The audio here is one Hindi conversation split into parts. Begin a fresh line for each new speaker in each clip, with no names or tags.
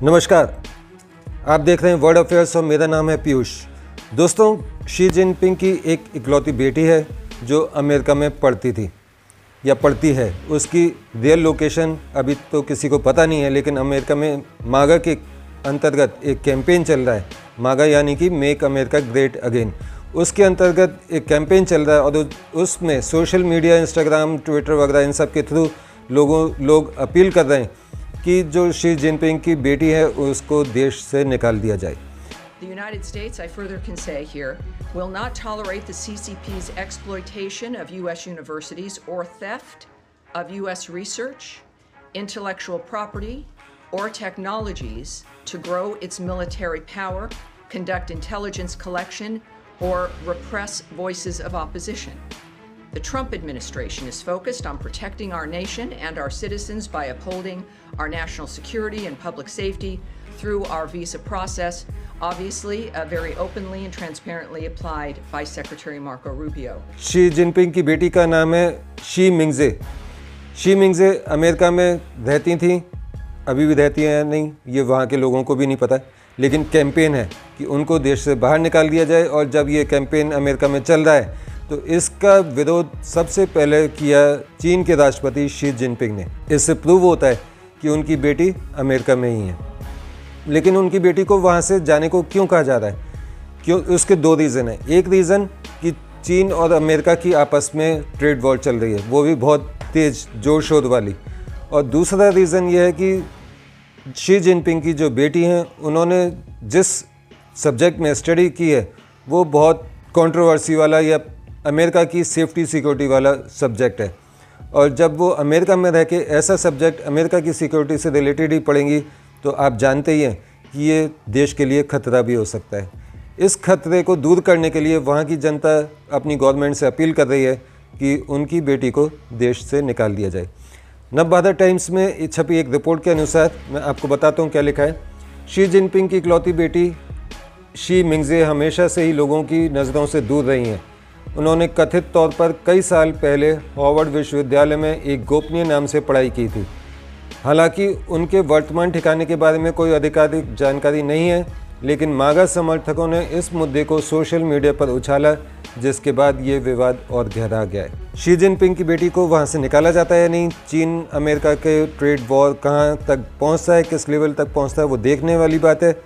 नमस्कार, आप देख रहे हैं वर्ल्ड अफेयर्स और मेरा नाम है पीयूष। दोस्तों, शी जिनपिंग की एक इकलौती बेटी है जो अमेरिका में पढ़ती थी या पढ़ती है। उसकी रियल लोकेशन अभी तो किसी को पता नहीं है, लेकिन अमेरिका में मागा के अंतर्गत एक कैंपेन चल रहा है। मागा यानी कि मेक अमेरिका ग्रेट अगेन। उसके अंतर्गत एक कैंपेन चल रहा है और उसमें सोशल मीडिया, इंस्टाग्राम, ट्विटर वगैरह इन सब के थ्रू लोग अपील कर रहे हैं कि जो शी जिनपिंग की बेटी है उसको देश से निकाल दिया जाए।
The United States, I further can say here, will not tolerate the CCP's exploitation of U.S. universities or theft of U.S. research, intellectual property, or technologies to grow its military power, conduct intelligence collection, or repress voices of opposition. The Trump administration is focused on protecting our nation and our citizens by upholding our national security and public safety through our visa process, obviously very openly and transparently applied by Secretary Marco Rubio.
Xi Jinping की बेटी का नाम है she Mingze. She Mingze America में रहती थी, अभी भी रहती हैं या नहीं ये वहाँ के लोगों को भी नहीं पता, लेकिन कैंपेन है कि उनको देश से बाहर निकाल दिया जाए। और जब ये कैंपेन अमेरिका में चल रहा है तो इसका विरोध सबसे पहले किया चीन के राष्ट्रपति शी जिनपिंग ने। इससे प्रूव होता है कि उनकी बेटी अमेरिका में ही है। लेकिन उनकी बेटी को वहाँ से जाने को क्यों कहा जा रहा है? क्यों? उसके दो रीज़न है। एक रीज़न कि चीन और अमेरिका की आपस में ट्रेड वॉर चल रही है, वो भी बहुत तेज़ जोर शोर वाली। और दूसरा रीज़न ये है कि शी जिनपिंग की जो बेटी हैं उन्होंने जिस सब्जेक्ट में स्टडी की है वो बहुत कंट्रोवर्सी वाला या अमेरिका की सेफ्टी सिक्योरिटी वाला सब्जेक्ट है। और जब वो अमेरिका में रह के ऐसा सब्जेक्ट अमेरिका की सिक्योरिटी से रिलेटेड ही पढ़ेंगी तो आप जानते ही हैं कि ये देश के लिए खतरा भी हो सकता है। इस खतरे को दूर करने के लिए वहाँ की जनता अपनी गवर्नमेंट से अपील कर रही है कि उनकी बेटी को देश से निकाल दिया जाए। नवभारत टाइम्स में छपी एक रिपोर्ट के अनुसार मैं आपको बताता हूँ क्या लिखा है। शी जिनपिंग की इकलौती बेटी शी मिंगजे हमेशा से ही लोगों की नज़रों से दूर रही हैं। उन्होंने कथित तौर पर कई साल पहले हार्वर्ड विश्वविद्यालय में एक गोपनीय नाम से पढ़ाई की थी। हालांकि उनके वर्तमान ठिकाने के बारे में कोई आधिकारिक जानकारी नहीं है, लेकिन मागा समर्थकों ने इस मुद्दे को सोशल मीडिया पर उछाला, जिसके बाद ये विवाद और गहरा गया है। शी जिनपिंग की बेटी को वहाँ से निकाला जाता है या नहीं, चीन अमेरिका के ट्रेड वॉर कहाँ तक पहुँचता है, किस लेवल तक पहुँचता है, वो देखने वाली बात है।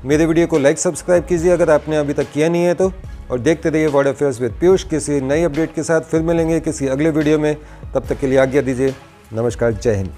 मेरे वीडियो को लाइक सब्सक्राइब कीजिए अगर आपने अभी तक किया नहीं है तो, और देखते रहिए वर्ल्ड अफेयर्स विद पीयूष। किसी नई अपडेट के साथ फिर मिलेंगे किसी अगले वीडियो में, तब तक के लिए आज्ञा दीजिए। नमस्कार, जय हिंद।